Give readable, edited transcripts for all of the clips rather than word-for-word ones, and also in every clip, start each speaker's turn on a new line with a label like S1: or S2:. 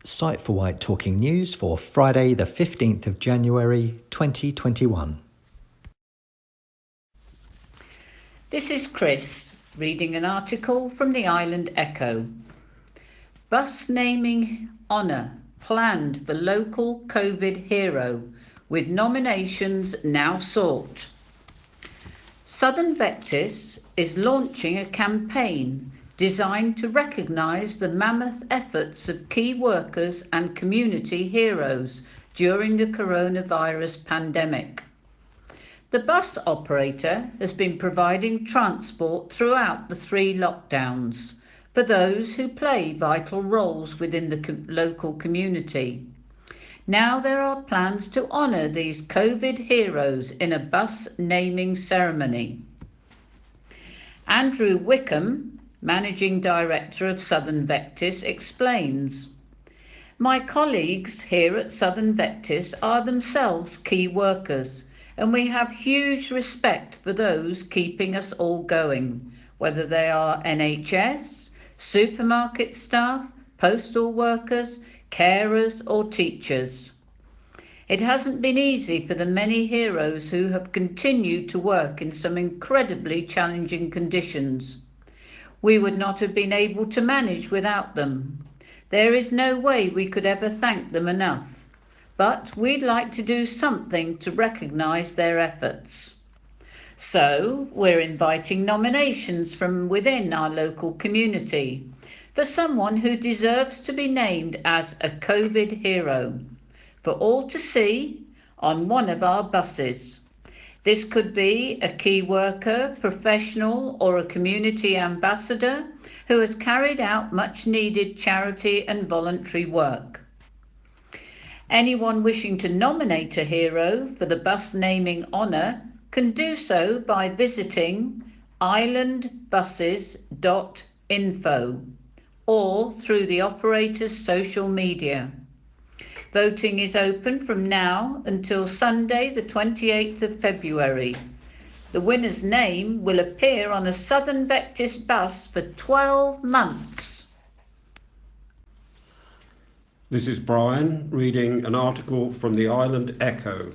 S1: Sight for Wight Talking News for Friday the 15th of January 2021.
S2: This is Chris reading an article from the Island Echo. Bus naming honour planned for local COVID hero with nominations now sought. Southern Vectis is launching a campaign designed to recognise the mammoth efforts of key workers and community heroes during the coronavirus pandemic. The bus operator has been providing transport throughout the 3 lockdowns for those who play vital roles within the local community. Now there are plans to honour these COVID heroes in a bus naming ceremony. Andrew Wickham, Managing Director of Southern Vectis, explains, "My colleagues here at Southern Vectis are themselves key workers, and we have huge respect for those keeping us all going, whether they are NHS, supermarket staff, postal workers, carers or teachers. It hasn't been easy for the many heroes who have continued to work in some incredibly challenging conditions. We would not have been able to manage without them. There is no way we could ever thank them enough, but we'd like to do something to recognise their efforts. So we're inviting nominations from within our local community for someone who deserves to be named as a COVID hero, for all to see on one of our buses. This could be a key worker, professional or a community ambassador who has carried out much needed charity and voluntary work. Anyone wishing to nominate a hero for the bus naming honour can do so by visiting islandbuses.info or through the operator's social media. Voting is open from now until Sunday the 28th of February. The winner's name will appear on a Southern Vectis bus for 12 months.
S3: This is Brian reading an article from the Island Echo.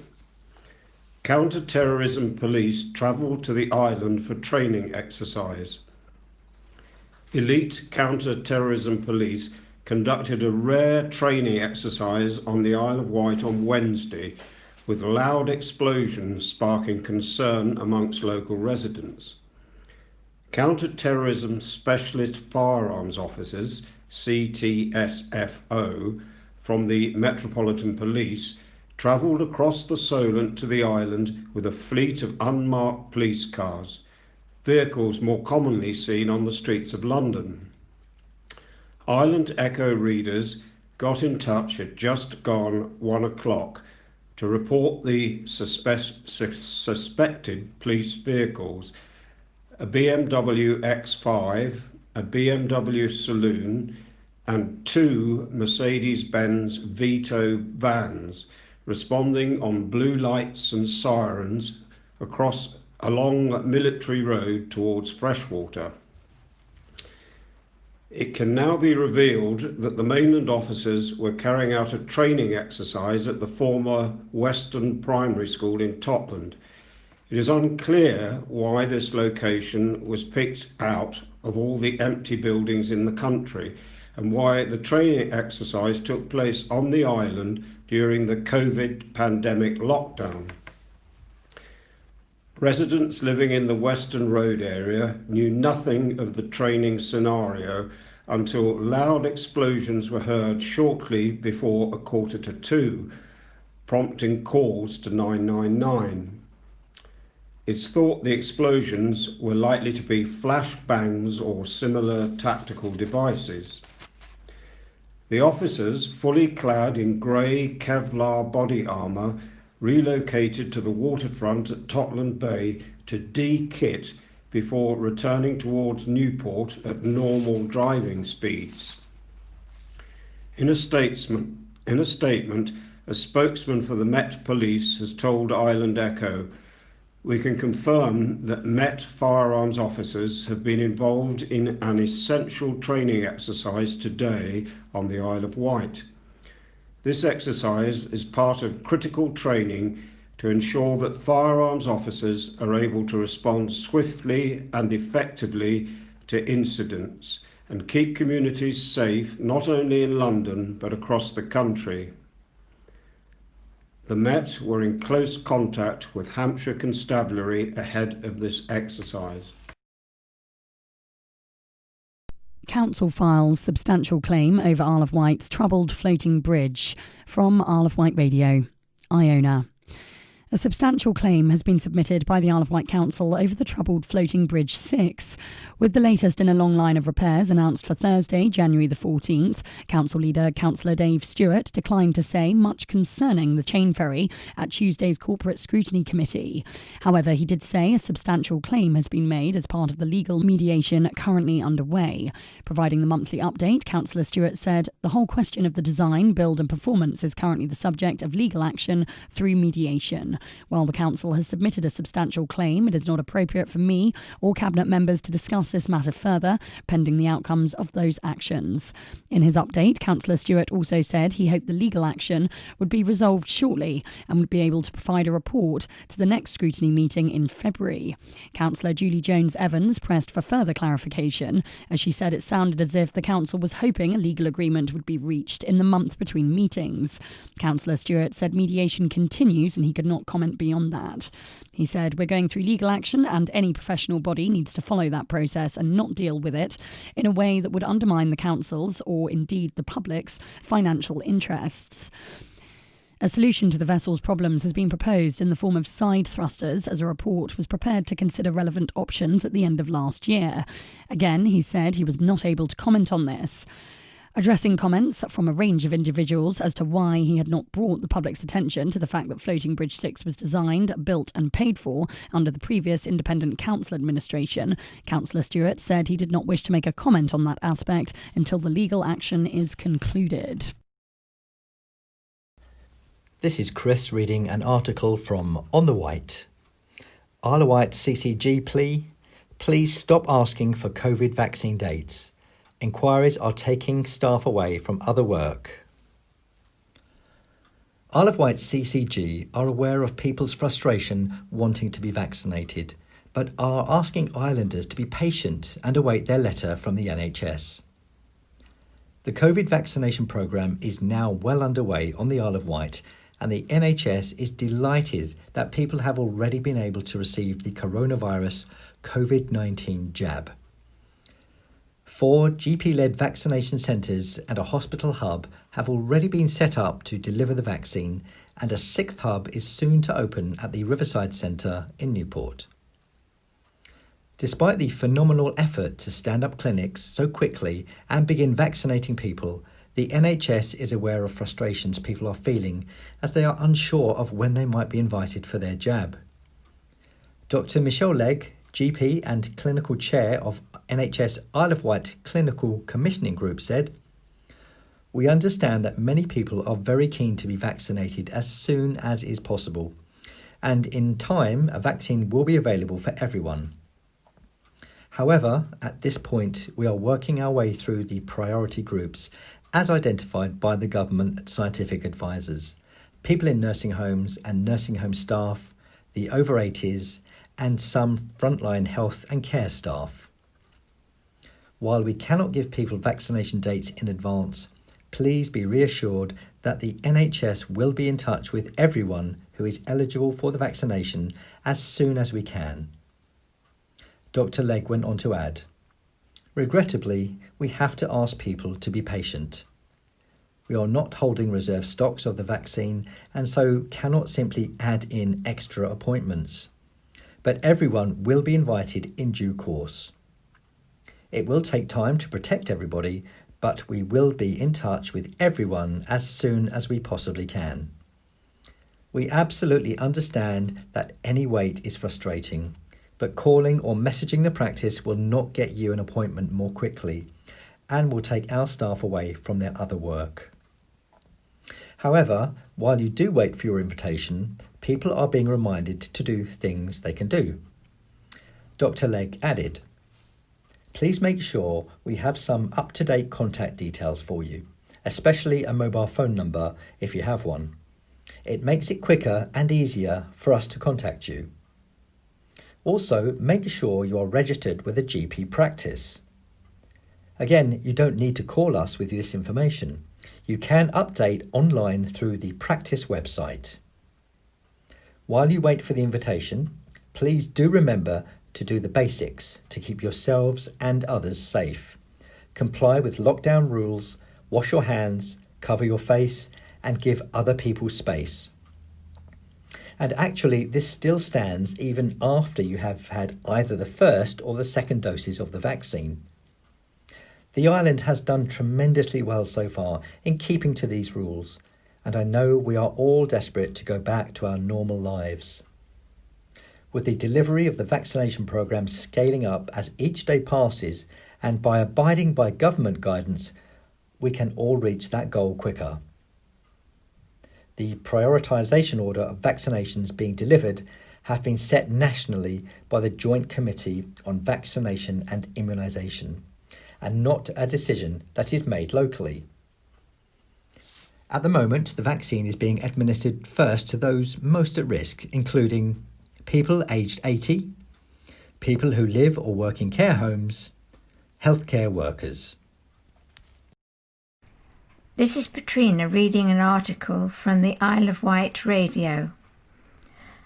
S3: Counter-terrorism police travel to the island for training exercise. Elite counter-terrorism police conducted a rare training exercise on the Isle of Wight on Wednesday, with loud explosions sparking concern amongst local residents. Counter-terrorism specialist firearms officers, CTSFO, from the Metropolitan Police travelled across the Solent to the island with a fleet of unmarked police cars, vehicles more commonly seen on the streets of London. Island Echo readers got in touch at just gone 1 o'clock to report the suspected police vehicles, a BMW X5, a BMW Saloon and 2 Mercedes-Benz Vito vans responding on blue lights and sirens along Military Road towards Freshwater. It can now be revealed that the mainland officers were carrying out a training exercise at the former Western Primary School in Totland. It is unclear why this location was picked out of all the empty buildings in the country and why the training exercise took place on the island during the COVID pandemic lockdown. Residents living in the Western Road area knew nothing of the training scenario until loud explosions were heard shortly before 1:45, prompting calls to 999. It's thought the explosions were likely to be flashbangs or similar tactical devices. The officers, fully clad in grey Kevlar body armour, relocated to the waterfront at Totland Bay to de-kit before returning towards Newport at normal driving speeds. In a statement, a spokesman for the Met Police has told Island Echo, "We can confirm that Met firearms officers have been involved in an essential training exercise today on the Isle of Wight. This exercise is part of critical training to ensure that firearms officers are able to respond swiftly and effectively to incidents and keep communities safe, not only in London but across the country. The Met were in close contact with Hampshire Constabulary ahead of this exercise.
S4: Council files substantial claim over Isle of Wight's troubled floating bridge. From Isle of Wight Radio, Iona. A substantial claim has been submitted by the Isle of Wight Council over the troubled floating bridge 6, with the latest in a long line of repairs announced for Thursday, January the 14th. Council leader Councillor Dave Stewart declined to say much concerning the chain ferry at Tuesday's Corporate Scrutiny Committee. However, he did say a substantial claim has been made as part of the legal mediation currently underway. Providing the monthly update, Councillor Stewart said the whole question of the design, build and performance is currently the subject of legal action through mediation. While the Council has submitted a substantial claim, it is not appropriate for me or Cabinet members to discuss this matter further, pending the outcomes of those actions. In his update, Councillor Stewart also said he hoped the legal action would be resolved shortly and would be able to provide a report to the next scrutiny meeting in February. Councillor Julie Jones-Evans pressed for further clarification, as she said it sounded as if the Council was hoping a legal agreement would be reached in the month between meetings. Councillor Stewart said mediation continues and he could not comment beyond that. He said, "We're going through legal action and any professional body needs to follow that process and not deal with it in a way that would undermine the Council's or indeed the public's financial interests." A solution to the vessel's problems has been proposed in the form of side thrusters, as a report was prepared to consider relevant options at the end of last year. Again, he said he was not able to comment on this. Addressing comments from a range of individuals as to why he had not brought the public's attention to the fact that Floating Bridge 6 was designed, built and paid for under the previous independent council administration, Councillor Stewart said he did not wish to make a comment on that aspect until the legal action is concluded.
S1: This is Chris reading an article from On the Wight. Isle of Wight CCG plea: please stop asking for COVID vaccine dates. Inquiries are taking staff away from other work. Isle of Wight CCG are aware of people's frustration wanting to be vaccinated, but are asking islanders to be patient and await their letter from the NHS. The COVID vaccination programme is now well underway on the Isle of Wight, and the NHS is delighted that people have already been able to receive the coronavirus COVID-19 jab. 4 GP-led vaccination centres and a hospital hub have already been set up to deliver the vaccine, and a 6th hub is soon to open at the Riverside Centre in Newport. Despite the phenomenal effort to stand up clinics so quickly and begin vaccinating people, the NHS is aware of frustrations people are feeling as they are unsure of when they might be invited for their jab. Dr Michelle Legg, GP and Clinical Chair of NHS Isle of Wight Clinical Commissioning Group, said, "We understand that many people are very keen to be vaccinated as soon as is possible, and in time a vaccine will be available for everyone. However, at this point we are working our way through the priority groups as identified by the government scientific advisors, people in nursing homes and nursing home staff, the over 80s, and some frontline health and care staff. While we cannot give people vaccination dates in advance, please be reassured that the NHS will be in touch with everyone who is eligible for the vaccination as soon as we can." Dr Legg went on to add, "Regrettably, we have to ask people to be patient. We are not holding reserve stocks of the vaccine and so cannot simply add in extra appointments. But everyone will be invited in due course. It will take time to protect everybody, but we will be in touch with everyone as soon as we possibly can. We absolutely understand that any wait is frustrating, but calling or messaging the practice will not get you an appointment more quickly and will take our staff away from their other work. However, while you do wait for your invitation, people are being reminded to do things they can do." Dr Legg added, "Please make sure we have some up-to-date contact details for you. especially a mobile phone number if you have one. It makes it quicker and easier for us to contact you. Also, make sure you are registered with a GP practice. Again, you don't need to call us with this information. You can update online through the practice website. While you wait for the invitation, please do remember to do the basics to keep yourselves and others safe. Comply with lockdown rules, wash your hands, cover your face, and give other people space. And actually, this still stands even after you have had either the first or the second doses of the vaccine. The island has done tremendously well so far in keeping to these rules, and I know we are all desperate to go back to our normal lives. With the delivery of the vaccination programme scaling up as each day passes, and by abiding by government guidance, we can all reach that goal quicker. The prioritisation order of vaccinations being delivered have been set nationally by the Joint Committee on Vaccination and Immunisation, and not a decision that is made locally. At the moment, the vaccine is being administered first to those most at risk, including people aged 80, people who live or work in care homes, healthcare workers.
S5: This is Patrina reading an article from the Isle of Wight radio.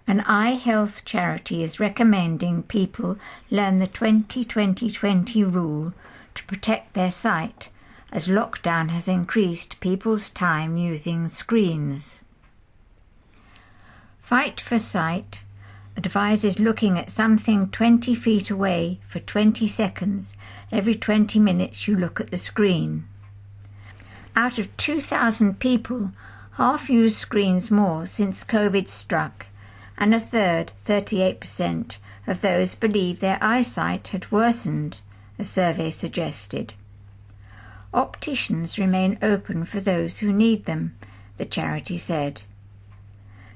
S5: An eye health charity is recommending people learn the 20-20-20 rule to protect their sight, as lockdown has increased people's time using screens. Fight for Sight advises looking at something 20 feet away for 20 seconds every 20 minutes you look at the screen. Out of 2,000 people, half use screens more since COVID struck, and a third, 38%, of those believe their eyesight had worsened, a survey suggested. Opticians remain open for those who need them, the charity said.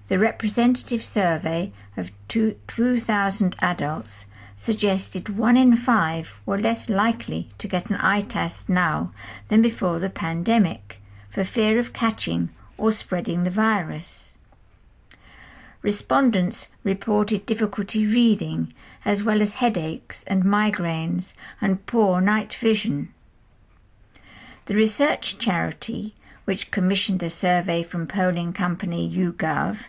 S5: The representative survey of 2,000 adults suggested 1 in 5 were less likely to get an eye test now than before the pandemic, for fear of catching or spreading the virus. Respondents reported difficulty reading, as well as headaches and migraines and poor night vision. The research charity, which commissioned a survey from polling company YouGov,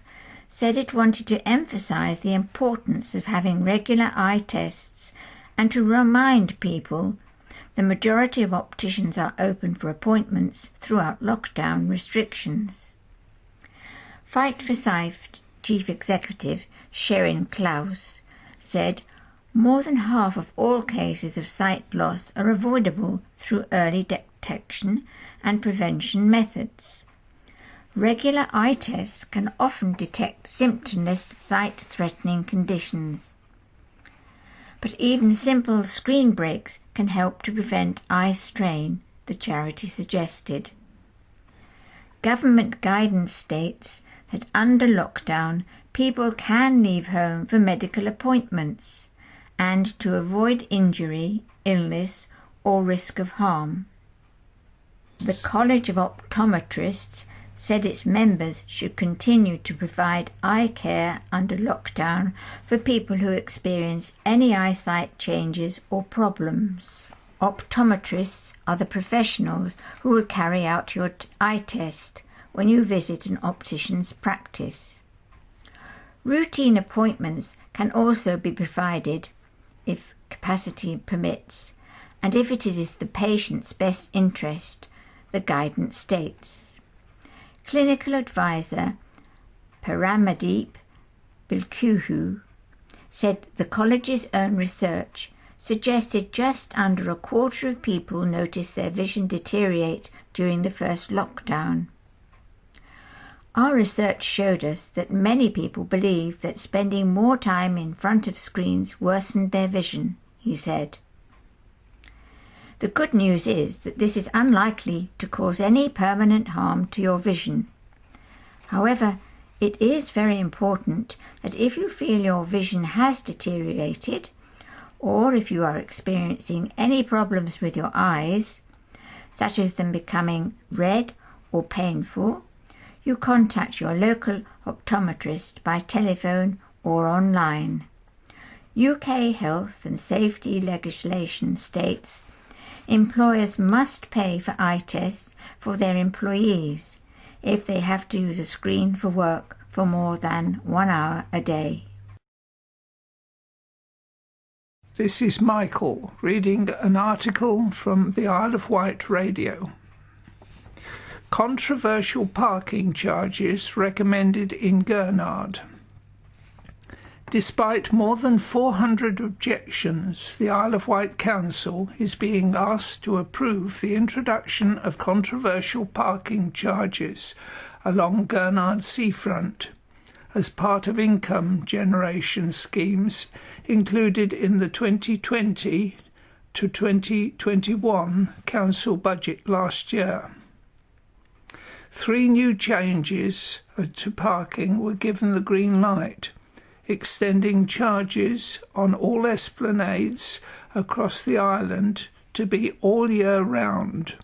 S5: said it wanted to emphasise the importance of having regular eye tests and to remind people the majority of opticians are open for appointments throughout lockdown restrictions. Fight for Sight Chief Executive Sherin Klaus said more than half of all cases of sight loss are avoidable through early detection and prevention methods. Regular eye tests can often detect symptomless sight-threatening conditions. But even simple screen breaks can help to prevent eye strain, the charity suggested. Government guidance states that under lockdown, people can leave home for medical appointments and to avoid injury, illness, or risk of harm. The College of Optometrists said its members should continue to provide eye care under lockdown for people who experience any eyesight changes or problems. Optometrists are the professionals who will carry out your eye test when you visit an optician's practice. Routine appointments can also be provided if capacity permits, and if it is the patient's best interest, the guidance states. Clinical advisor Paramadeep Bilkuhu said the college's own research suggested just under a quarter of people noticed their vision deteriorate during the first lockdown. Our research showed us that many people believe that spending more time in front of screens worsened their vision, he said. The good news is that this is unlikely to cause any permanent harm to your vision. However, it is very important that if you feel your vision has deteriorated, or if you are experiencing any problems with your eyes, such as them becoming red or painful, you contact your local optometrist by telephone or online. UK health and safety legislation states employers must pay for eye tests for their employees if they have to use a screen for work for more than 1 hour a day.
S6: This is Michael reading an article from the Isle of Wight radio. Controversial parking charges recommended in Gurnard. Despite more than 400 objections, the Isle of Wight Council is being asked to approve the introduction of controversial parking charges along Gurnard seafront as part of income generation schemes included in the 2020 to 2021 council budget last year. 3 new changes to parking were given the green light, extending charges on all esplanades across the island to be all year round,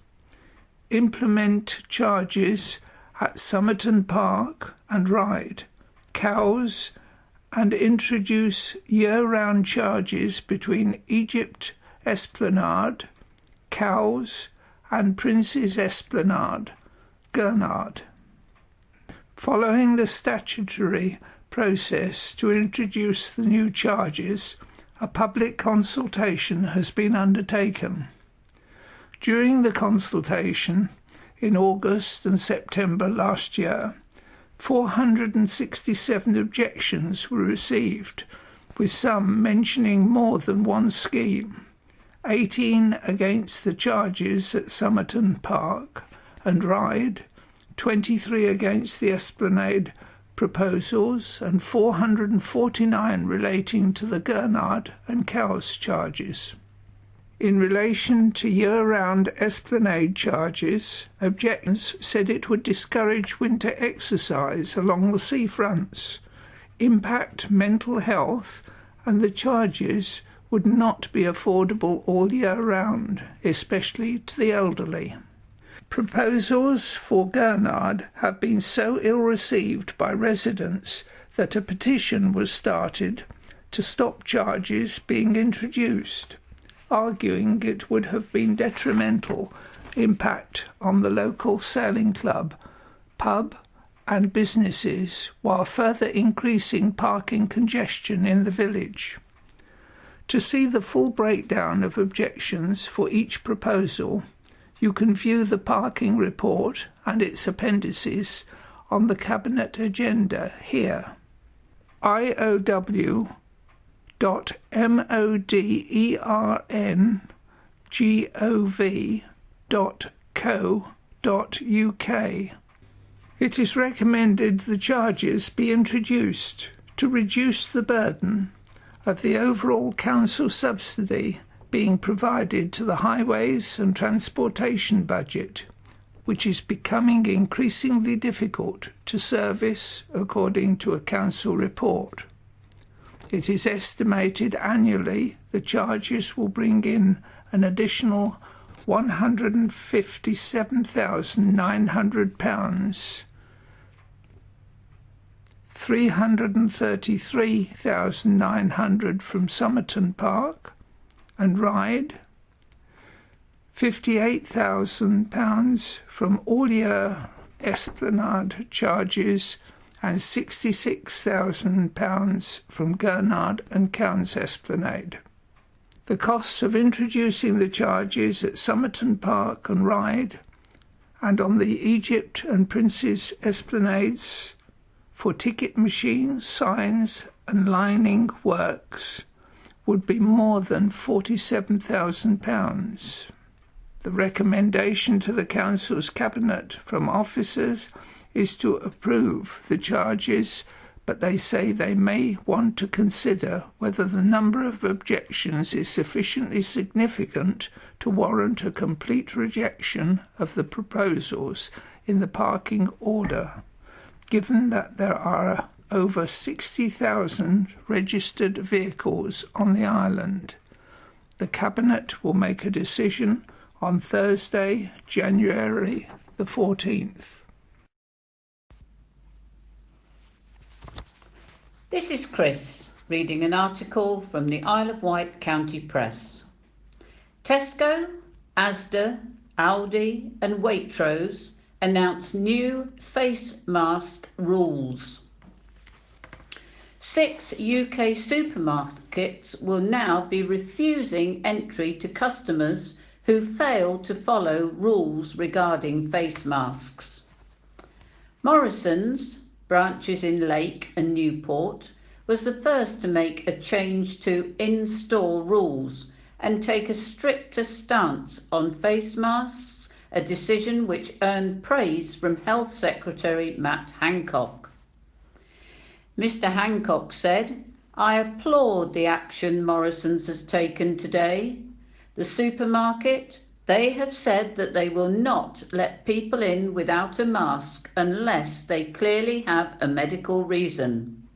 S6: implement charges at Somerton Park and Ryde, Cowes, and introduce year-round charges between Egypt Esplanade, Cowes, and Prince's Esplanade, Gurnard. Following the statutory process to introduce the new charges, a public consultation has been undertaken. During the consultation, in August and September last year, 467 objections were received, with some mentioning more than one scheme, 18 against the charges at Somerton Park and Ryde, 23 against the Esplanade proposals, and 449 relating to the Gurnard and Cowes charges. In relation to year-round Esplanade charges, objectors said it would discourage winter exercise along the seafronts, impact mental health, and the charges would not be affordable all year round, especially to the elderly. Proposals for Gurnard have been so ill-received by residents that a petition was started to stop charges being introduced, arguing it would have been detrimental impact on the local sailing club, pub and businesses, while further increasing parking congestion in the village. To see the full breakdown of objections for each proposal, you can view the parking report and its appendices on the Cabinet agenda here. ioww.modernggov.co.uk. It is recommended the charges be introduced to reduce the burden of the overall council subsidy being provided to the highways and transportation budget, which is becoming increasingly difficult to service according to a council report. It is estimated annually the charges will bring in an additional £157,900, £333,900 from Somerton Park and Ryde, £58,000 from all-year Esplanade charges, and £66,000 from Gurnard and Cowes Esplanade. The costs of introducing the charges at Somerton Park and Ryde, and on the Egypt and Prince's Esplanades for ticket machines, signs and lining works would be more than £47,000. The recommendation to the Council's Cabinet from officers is to approve the charges, but they say they may want to consider whether the number of objections is sufficiently significant to warrant a complete rejection of the proposals in the parking order, given that there are over 60,000 registered vehicles on the island. The Cabinet will make a decision on Thursday, January the 14th.
S2: This is Chris reading an article from the Isle of Wight County Press. Tesco, Asda, Aldi and Waitrose announce new face mask rules. 6 UK supermarkets will now be refusing entry to customers who fail to follow rules regarding face masks. Morrison's, branches in Lake and Newport, was the first to make a change to in-store rules and take a stricter stance on face masks, a decision which earned praise from Health Secretary Matt Hancock. Mr. Hancock said, "I applaud the action Morrison's has taken today. The supermarket, they have said that they will not let people in without a mask unless they clearly have a medical reason.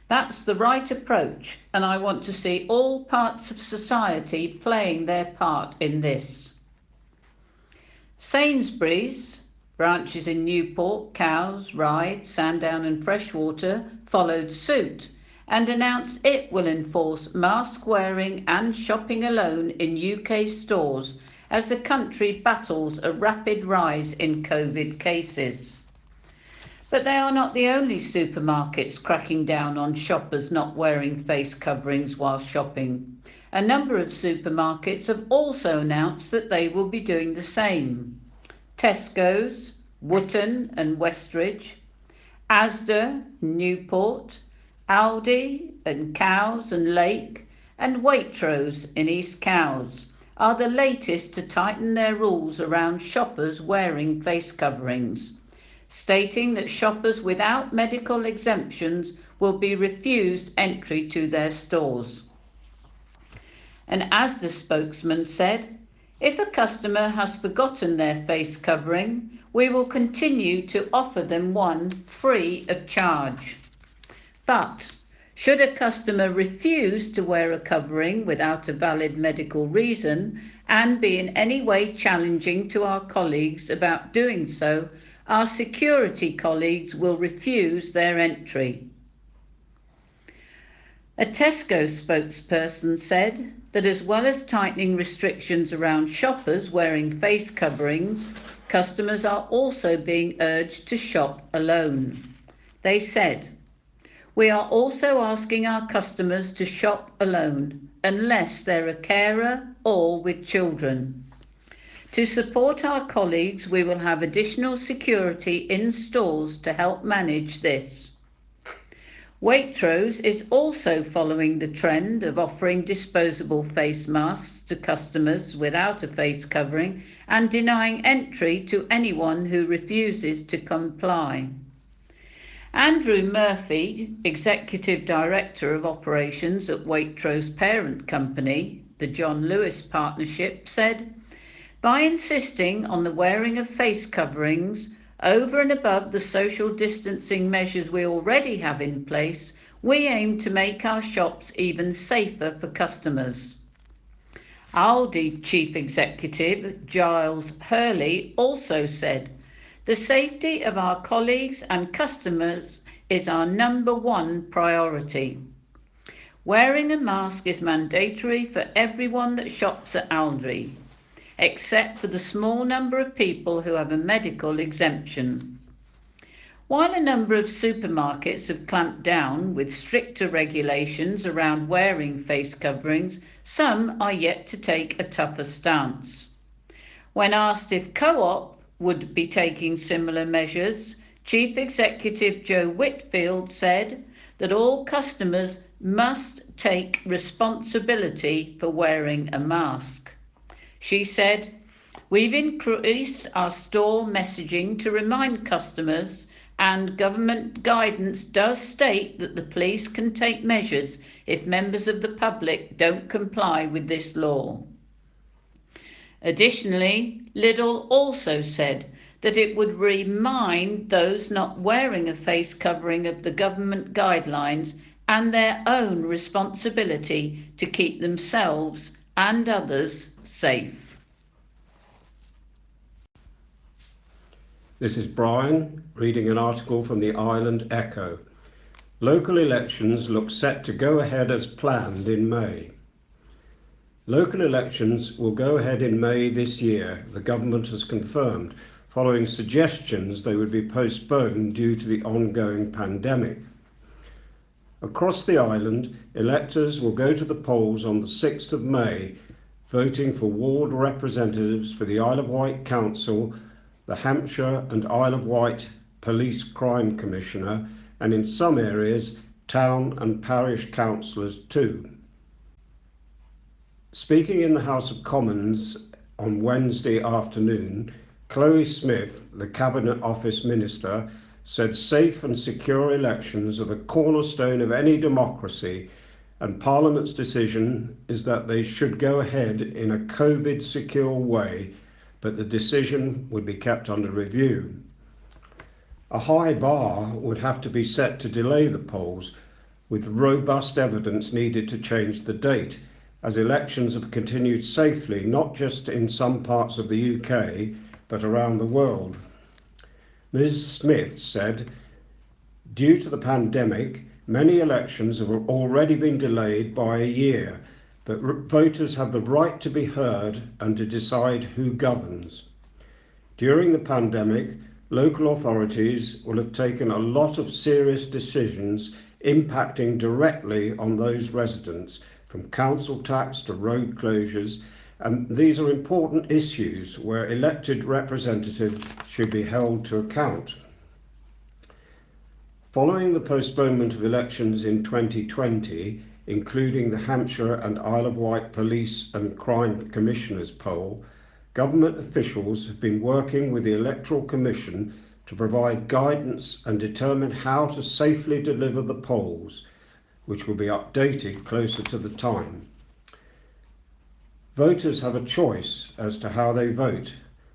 S2: That's the right approach, and I want to see all parts of society playing their part in this." Sainsbury's, branches in Newport, Cowes, Ryde, Sandown and Freshwater, followed suit and announced it will enforce mask wearing and shopping alone in UK stores as the country battles a rapid rise in COVID cases. But they are not the only supermarkets cracking down on shoppers not wearing face coverings while shopping. A number of supermarkets have also announced that they will be doing the same. Tesco's, Wootton and Westridge, Asda, Newport, Aldi and Cowes and Lake, and Waitrose in East Cowes are the latest to tighten their rules around shoppers wearing face coverings, stating that shoppers without medical exemptions will be refused entry to their stores. An Asda spokesman said, "If a customer has forgotten their face covering, we will continue to offer them one free of charge. But should a customer refuse to wear a covering without a valid medical reason and be in any way challenging to our colleagues about doing so, our security colleagues will refuse their entry." A Tesco spokesperson said that as well as tightening restrictions around shoppers wearing face coverings, customers are also being urged to shop alone. They said, "We are also asking our customers to shop alone, unless they're a carer or with children. To support our colleagues, we will have additional security in stores to help manage this." Waitrose is also following the trend of offering disposable face masks to customers without a face covering and denying entry to anyone who refuses to comply. Andrew Murphy, Executive Director of Operations at Waitrose parent company, the John Lewis Partnership, said, "By insisting on the wearing of face coverings, over and above the social distancing measures we already have in place, we aim to make our shops even safer for customers." Aldi Chief Executive Giles Hurley also said, "The safety of our colleagues and customers is our number one priority. Wearing a mask is mandatory for everyone that shops at Aldi, except for the small number of people who have a medical exemption." While a number of supermarkets have clamped down with stricter regulations around wearing face coverings, some are yet to take a tougher stance. When asked if Co-op would be taking similar measures, Chief Executive Joe Whitfield said that all customers must take responsibility for wearing a mask. She said, "We've increased our store messaging to remind customers, and government guidance does state that the police can take measures if members of the public don't comply with this law." Additionally, Lidl also said that it would remind those not wearing a face covering of the government guidelines and their own responsibility to keep themselves and others safe.
S3: This is Brian reading an article from the Island Echo. Local elections look set to go ahead as planned in May. Local elections will go ahead in May this year, the government has confirmed, following suggestions they would be postponed due to the ongoing pandemic. Across the island, electors will go to the polls on the 6th of May, voting for ward representatives for the Isle of Wight Council, the Hampshire and Isle of Wight Police Crime Commissioner, and in some areas, town and parish councillors too. Speaking in the House of Commons on Wednesday afternoon, Chloe Smith, the Cabinet Office Minister, said safe and secure elections are the cornerstone of any democracy, and Parliament's decision is that they should go ahead in a COVID-secure way, but the decision would be kept under review. A high bar would have to be set to delay the polls, with robust evidence needed to change the date, as elections have continued safely, not just in some parts of the UK, but around the world. Ms. Smith said, due to the pandemic, many elections have already been delayed by a year, but voters have the right to be heard and to decide who governs. During the pandemic, local authorities will have taken a lot of serious decisions impacting directly on those residents, from council tax to road closures, and these are important issues where elected representatives should be held to account. Following the postponement of elections in 2020, including the Hampshire and Isle of Wight Police and Crime Commissioners poll, government officials have been working with the Electoral Commission to provide guidance and determine how to safely deliver the polls, which will be updated closer to the time. Voters have a choice as to how they vote,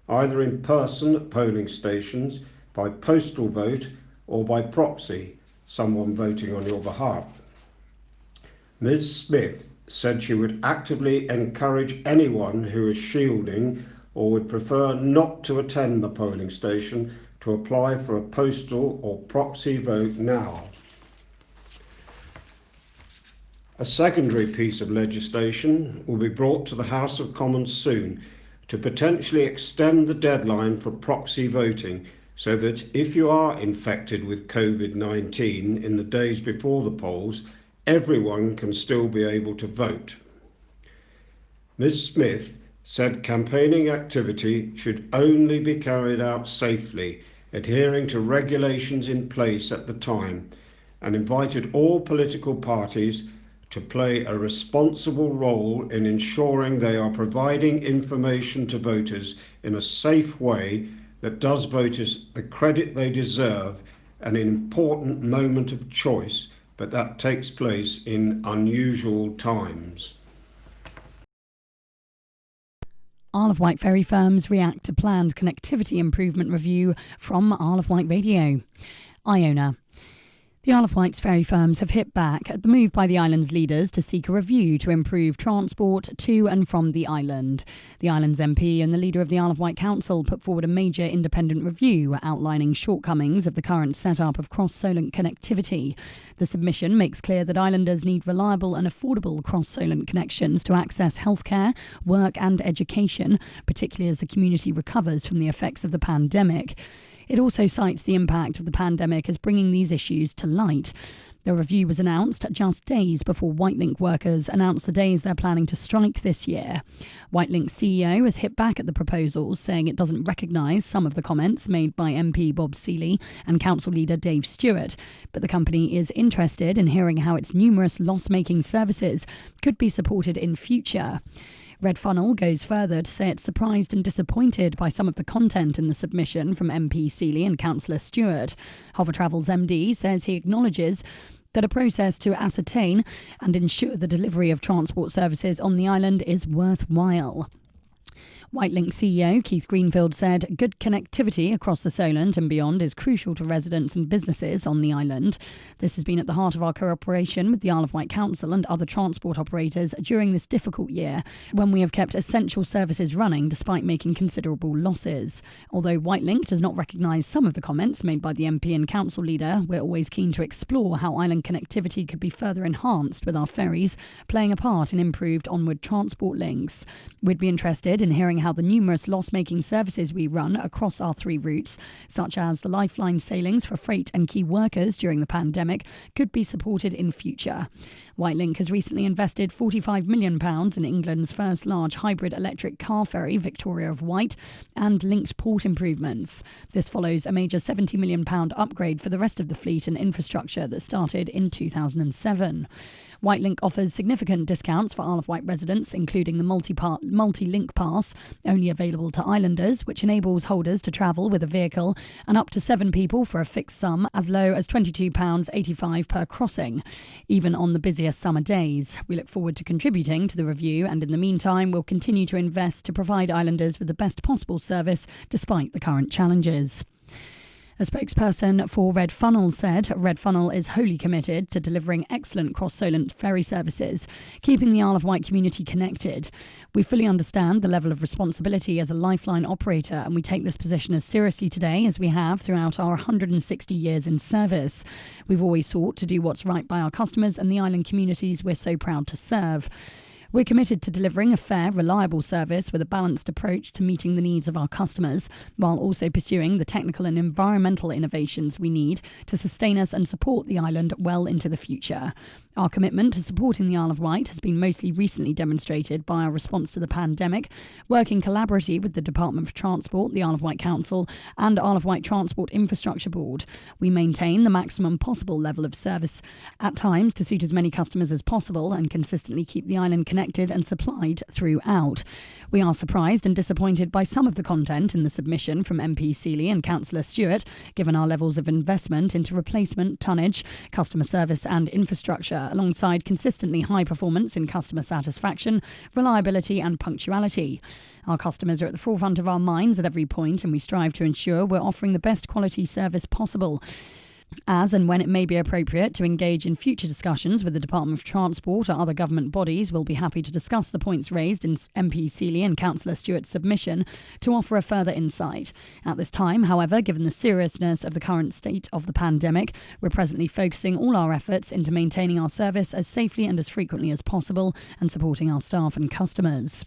S3: either in person at polling stations, by postal vote, or by proxy, someone voting on your behalf. Ms. Smith said she would actively encourage anyone who is shielding or would prefer not to attend the polling station to apply for a postal or proxy vote now. A secondary piece of legislation will be brought to the House of Commons soon to potentially extend the deadline for proxy voting, so that if you are infected with COVID-19 in the days before the polls, everyone can still be able to vote. Ms. Smith said campaigning activity should only be carried out safely, adhering to regulations in place at the time, and invited all political parties to play a responsible role in ensuring they are providing information to voters in a safe way that does voters the credit they deserve, an important moment of choice, but that takes place in unusual times.
S4: Isle of Wight ferry firms react to planned connectivity improvement review from Isle of Wight Radio. Iona. The Isle of Wight's ferry firms have hit back at the move by the island's leaders to seek a review to improve transport to and from the island. The island's MP and the leader of the Isle of Wight Council put forward a major independent review outlining shortcomings of the current setup of cross-Solent connectivity. The submission makes clear that islanders need reliable and affordable cross-Solent connections to access healthcare, work and education, particularly as the community recovers from the effects of the pandemic. It also cites the impact of the pandemic as bringing these issues to light. The review was announced just days before Whitelink workers announced the days they're planning to strike this year. Whitelink's CEO has hit back at the proposals, saying it doesn't recognise some of the comments made by MP Bob Seeley and Council Leader Dave Stewart, but the company is interested in hearing how its numerous loss-making services could be supported in future. Red Funnel goes further to say it's surprised and disappointed by some of the content in the submission from MP Seeley and Councillor Stewart. Hover Travel's MD says he acknowledges that a process to ascertain and ensure the delivery of transport services on the island is worthwhile. Whitelink CEO Keith Greenfield said good connectivity across the Solent and beyond is crucial to residents and businesses on the island. This has been at the heart of our cooperation with the Isle of Wight Council and other transport operators during this difficult year, when we have kept essential services running despite making considerable losses. Although Whitelink does not recognise some of the comments made by the MP and council leader, we're always keen to explore how island connectivity could be further enhanced with our ferries playing a part in improved onward transport links. We'd be interested in hearing how the numerous loss-making services we run across our 3 routes, such as the lifeline sailings for freight and key workers during the pandemic, could be supported in future. Whitelink has recently invested £45 million in England's first large hybrid electric car ferry, Victoria of Wight, and linked port improvements. This follows a major £70 million upgrade for the rest of the fleet and infrastructure that started in 2007. Whitelink offers significant discounts for Isle of Wight residents, including the multi-link pass, only available to islanders, which enables holders to travel with a vehicle and up to 7 people for a fixed sum as low as £22.85 per crossing, even on the busiest summer days. We look forward to contributing to the review, and in the meantime we'll continue to invest to provide islanders with the best possible service despite the current challenges. A spokesperson for Red Funnel said Red Funnel is wholly committed to delivering excellent cross-Solent ferry services, keeping the Isle of Wight community connected. We fully understand the level of responsibility as a lifeline operator, and we take this position as seriously today as we have throughout our 160 years in service. We've always sought to do what's right by our customers and the island communities we're so proud to serve. We're committed to delivering a fair, reliable service with a balanced approach to meeting the needs of our customers, while also pursuing the technical and environmental innovations we need to sustain us and support the island well into the future. Our commitment to supporting the Isle of Wight has been mostly recently demonstrated by our response to the pandemic, working collaboratively with the Department for Transport, the Isle of Wight Council and Isle of Wight Transport Infrastructure Board. We maintain the maximum possible level of service at times to suit as many customers as possible and consistently keep the island connected and supplied throughout. We are surprised and disappointed by some of the content in the submission from MP Seeley and Councillor Stewart, given our levels of investment into replacement, tonnage, customer service and infrastructure, alongside consistently high performance in customer satisfaction, reliability and punctuality. Our customers are at the forefront of our minds at every point, and we strive to ensure we're offering the best quality service possible. As and when it may be appropriate to engage in future discussions with the Department for Transport or other government bodies, we'll be happy to discuss the points raised in MP Seeley and Councillor Stewart's submission to offer a further insight. At this time, however, given the seriousness of the current state of the pandemic, we're presently focusing all our efforts into maintaining our service as safely and as frequently as possible and supporting our staff and customers.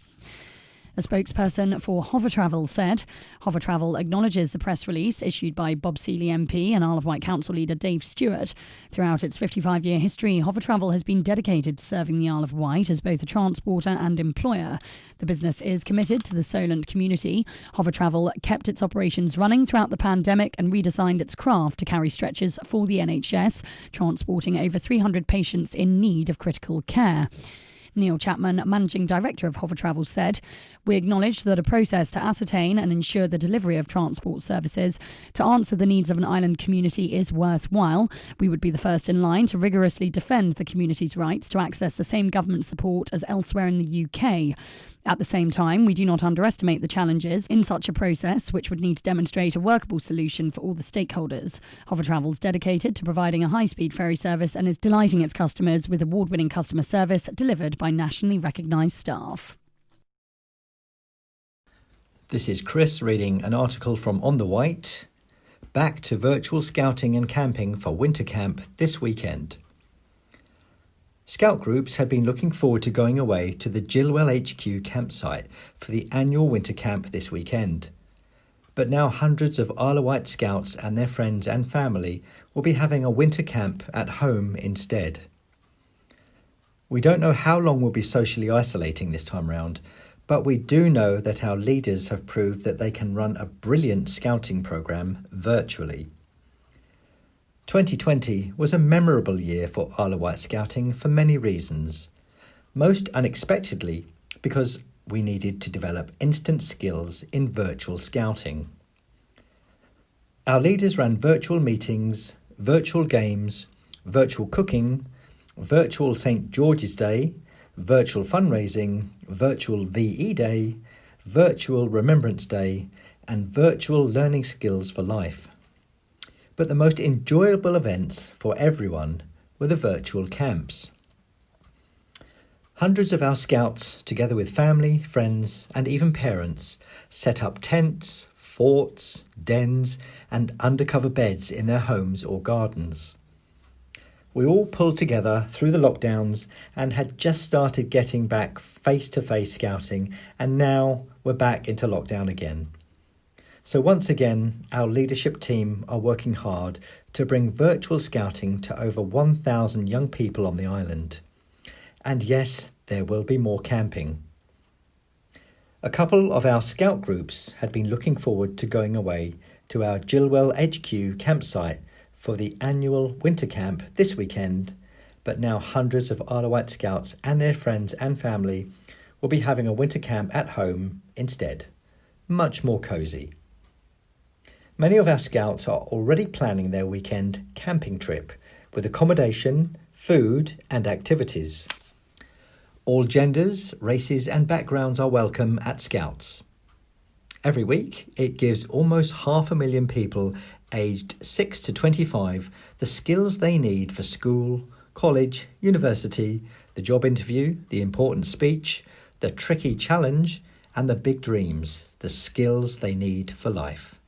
S4: A spokesperson for Hovertravel said Hovertravel acknowledges the press release issued by Bob Seeley MP and Isle of Wight Council leader Dave Stewart. Throughout its 55-year history, Hovertravel has been dedicated to serving the Isle of Wight as both a transporter and employer. The business is committed to the Solent community. Hovertravel kept its operations running throughout the pandemic and redesigned its craft to carry stretchers for the NHS, transporting over 300 patients in need of critical care. Neil Chapman, Managing Director of Hovertravel, said, "We acknowledge that a process to ascertain and ensure the delivery of transport services to answer the needs of an island community is worthwhile. We would be the first in line to rigorously defend the community's rights to access the same government support as elsewhere in the UK. At the same time, we do not underestimate the challenges in such a process, which would need to demonstrate a workable solution for all the stakeholders. Hovertravel is dedicated to providing a high-speed ferry service and is delighting its customers with award-winning customer service delivered by nationally recognised staff."
S1: This is Chris reading an article from On the Wight. Back to virtual scouting and camping for winter camp this weekend. Scout groups had been looking forward to going away to the Gilwell HQ campsite for the annual winter camp this weekend. But now hundreds of Isle of Wight Scouts and their friends and family will be having a winter camp at home instead. We don't know how long we'll be socially isolating this time round, but we do know that our leaders have proved that they can run a brilliant scouting programme virtually. 2020 was a memorable year for Isle of Wight Scouting for many reasons, most unexpectedly because we needed to develop instant skills in virtual scouting. Our leaders ran virtual meetings, virtual games, virtual cooking, virtual St George's Day, virtual fundraising, virtual VE Day, Virtual Remembrance Day, and Virtual Learning Skills for Life. But the most enjoyable events for everyone were the virtual camps. Hundreds of our scouts, together with family, friends, and even parents, set up tents, forts, dens, and undercover beds in their homes or gardens. We all pulled together through the lockdowns and had just started getting back face-to-face scouting, and now we're back into lockdown again. So once again, our leadership team are working hard to bring virtual scouting to over 1,000 young people on the island. And yes, there will be more camping. A couple of our scout groups had been looking forward to going away to our Gilwell HQ campsite for the annual winter camp this weekend, but now hundreds of Isle of Wight scouts and their friends and family will be having a winter camp at home instead. Much more cosy. Many of our scouts are already planning their weekend camping trip with accommodation, food and activities. All genders, races and backgrounds are welcome at Scouts. Every week, it gives almost 500,000 people aged 6 to 25 the skills they need for school, college, university, the job interview, the important speech, the tricky challenge, and the big dreams, the skills they need for life.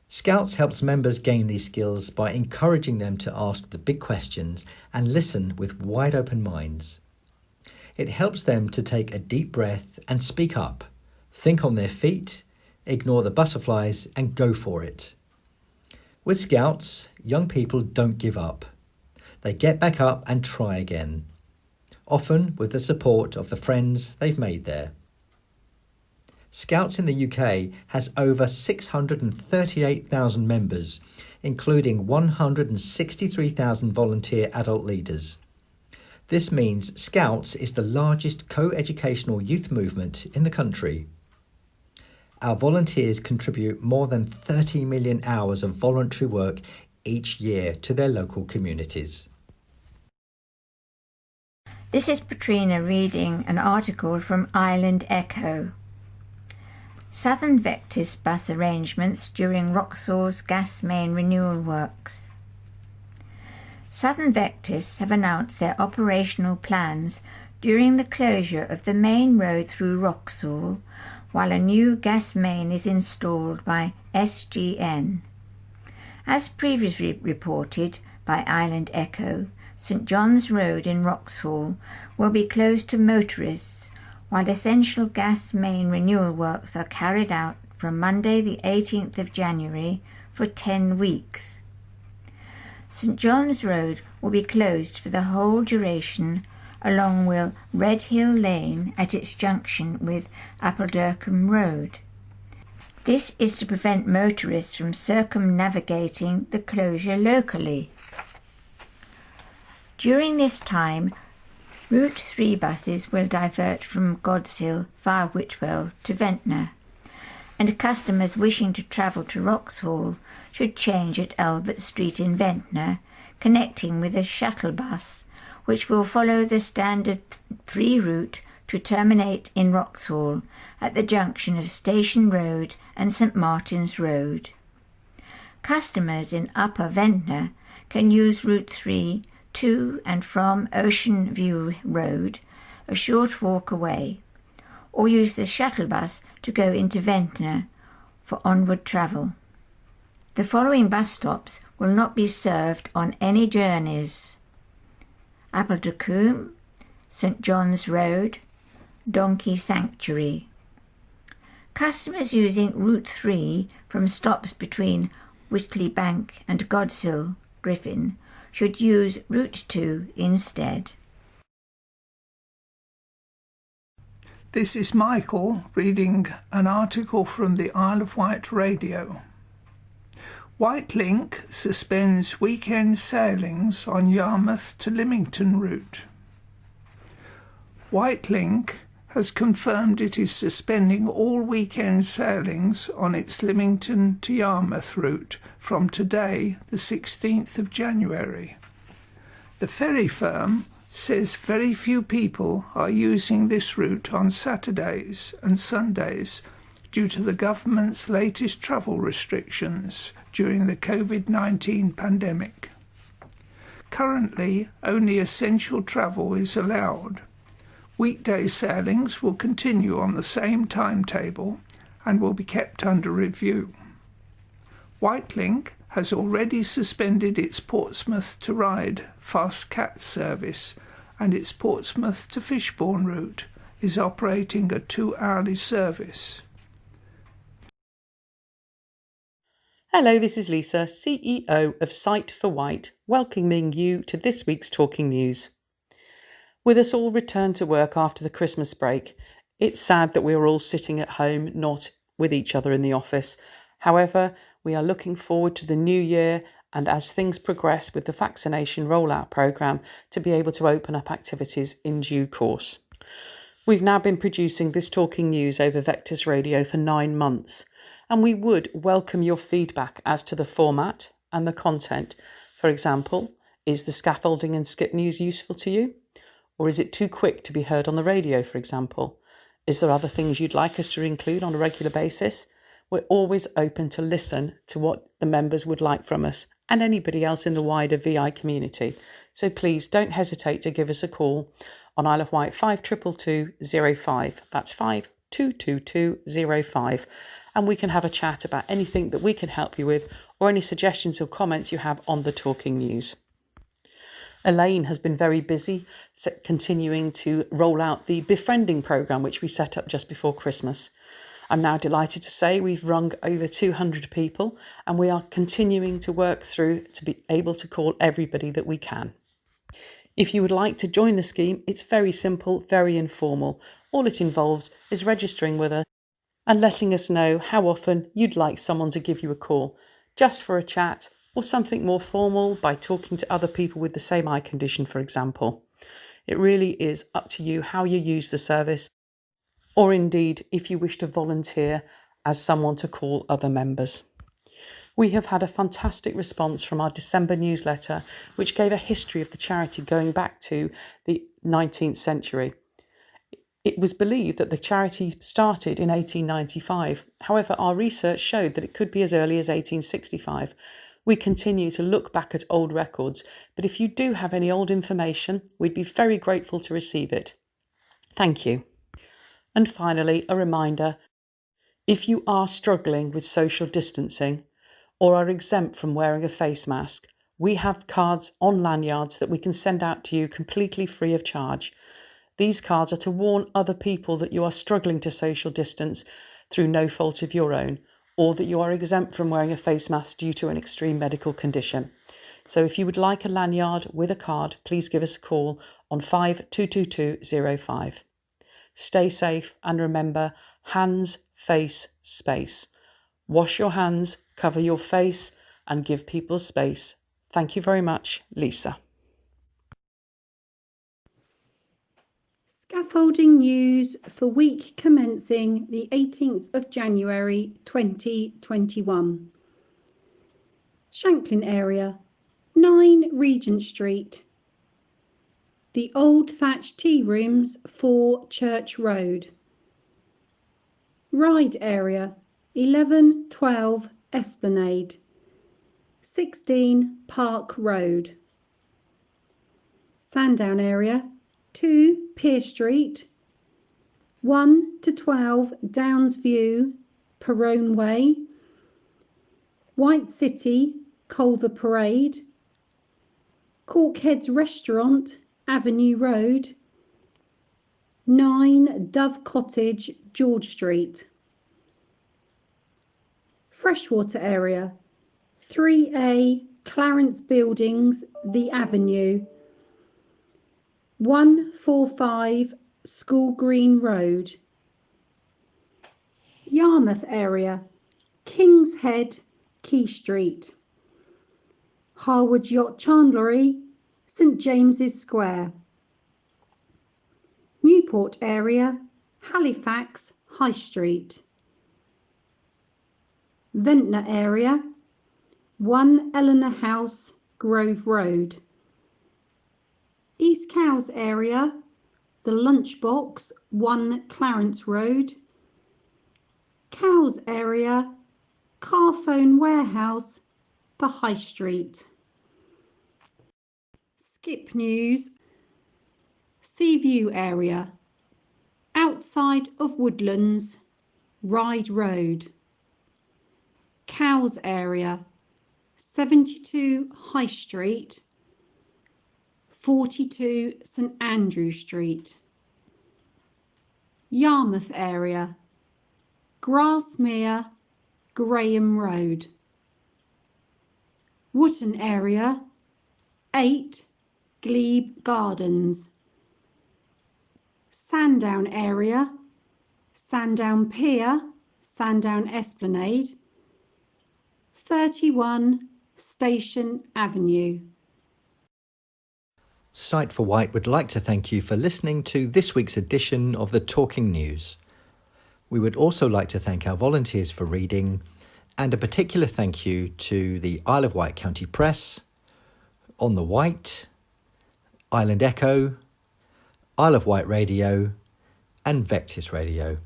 S1: Scouts helps members gain these skills by encouraging them to ask the big questions and listen with wide open minds. It helps them to take a deep breath and speak up, think on their feet, ignore the butterflies and go for it. With Scouts, young people don't give up. They get back up and try again, often with the support of the friends they've made there. Scouts in the UK has over 638,000 members, including 163,000 volunteer adult leaders. This means Scouts is the largest co-educational youth movement in the country. Our volunteers contribute more than 30 million hours of voluntary work each year to their local communities.
S5: This is Patrina reading an article from Island Echo. Southern Vectis bus arrangements during Wroxall's gas main renewal works. Southern Vectis have announced their operational plans during the closure of the main road through Wroxall while a new gas main is installed by SGN. As previously reported by Island Echo, St John's Road in Wroxall will be closed to motorists while essential gas main renewal works are carried out from Monday the 18th of January for 10 weeks. St John's Road will be closed for the whole duration along with Red Hill Lane at its junction with Appledurcombe Road. This is to prevent motorists from circumnavigating the closure locally. During this time, Route 3 buses will divert from Godshill via Whitwell to Ventnor, and customers wishing to travel to Wroxall should change at Albert Street in Ventnor, connecting with a shuttle bus, which will follow the standard 3 route to terminate in Wroxall at the junction of Station Road and St Martin's Road. Customers in Upper Ventnor can use Route 3 to and from Ocean View Road, a short walk away, or use the shuttle bus to go into Ventnor for onward travel. The following bus stops will not be served on any journeys: Appledurcombe, St John's Road, Donkey Sanctuary. Customers using Route 3 from stops between Whitley Bank and Godshill, Griffin, should use Route 2 instead.
S6: This is Michael reading an article from the Isle of Wight radio. Whitelink suspends weekend sailings on Yarmouth to Limington route. Whitelink has confirmed it is suspending all weekend sailings on its Limington to Yarmouth route from today, the 16th of January. The ferry firm says very few people are using this route on Saturdays and Sundays due to the government's latest travel restrictions during the COVID-19 pandemic. Currently, only essential travel is allowed. Weekday sailings will continue on the same timetable and will be kept under review. Whitelink has already suspended its Portsmouth to Ryde fast cat service, and its Portsmouth to Fishbourne route is operating a 2-hourly service.
S7: Hello, this is Lisa, CEO of Site for Wight, welcoming you to this week's Talking News. With us all returned to work after the Christmas break, it's sad that we are all sitting at home, not with each other in the office. However, we are looking forward to the new year and as things progress with the vaccination rollout programme to be able to open up activities in due course. We've now been producing this Talking News over Vectors Radio for 9 months, and we would welcome your feedback as to the format and the content. For example, is the scaffolding and skip news useful to you? Or is it too quick to be heard on the radio, for example? Is there other things you'd like us to include on a regular basis? We're always open to listen to what the members would like from us and anybody else in the wider VI community. So please don't hesitate to give us a call on Isle of Wight 522205. That's 522205. And we can have a chat about anything that we can help you with or any suggestions or comments you have on the Talking News. Elaine has been very busy continuing to roll out the befriending programme which we set up just before Christmas. I'm now delighted to say we've rung over 200 people and we are continuing to work through to be able to call everybody that we can. If you would like to join the scheme, it's very simple, very informal. All it involves is registering with us and letting us know how often you'd like someone to give you a call, just for a chat or something more formal by talking to other people with the same eye condition, for example. It really is up to you how you use the service, or indeed if you wish to volunteer as someone to call other members. We have had a fantastic response from our December newsletter, which gave a history of the charity going back to the 19th century. It was believed that the charity started in 1895. However, our research showed that it could be as early as 1865. We continue to look back at old records, but if you do have any old information, we'd be very grateful to receive it. Thank you. And finally, a reminder, if you are struggling with social distancing or are exempt from wearing a face mask, we have cards on lanyards that we can send out to you completely free of charge. These cards are to warn other people that you are struggling to social distance through no fault of your own, or that you are exempt from wearing a face mask due to an extreme medical condition. So if you would like a lanyard with a card, please give us a call on 522205. Stay safe and remember, hands, face, space. Wash your hands, cover your face and give people space. Thank you very much, Lisa.
S8: Scaffolding news for week commencing the 18th of January 2021. Shanklin area, 9 Regent Street. The old thatched tea rooms, 4 Church Road. Ryde area, 11-12 Esplanade, 16 Park Road. Sandown area, 2 Pier Street, 1-12 Downs View, Perone Way, White City, Culver Parade, Corkhead's Restaurant, Avenue Road, 9 Dove Cottage, George Street. Freshwater area, 3A Clarence Buildings, The Avenue, 145 School Green Road. Yarmouth area, King's Head, Key Street. Harwood Yacht Chandlery, St James's Square. Newport area, Halifax, High Street. Ventnor area, 1 Eleanor House, Grove Road. East Cowes area, the Lunchbox, 1 Clarence Road. Cowes area, Carphone Warehouse, the High Street. Skip News, Seaview area, outside of Woodlands, Ryde Road. Cowes area, 72 High Street, 42 St Andrew Street. Yarmouth area, Grasmere, Graham Road. Wootton area, 8 Glebe Gardens. Sandown area, Sandown Pier, Sandown Esplanade, 31 Station Avenue.
S1: Sight for Wight would like to thank you for listening to this week's edition of the Talking News. We would also like to thank our volunteers for reading, and a particular thank you to the Isle of Wight County Press, On the Wight, Island Echo, Isle of Wight Radio and Vectis Radio.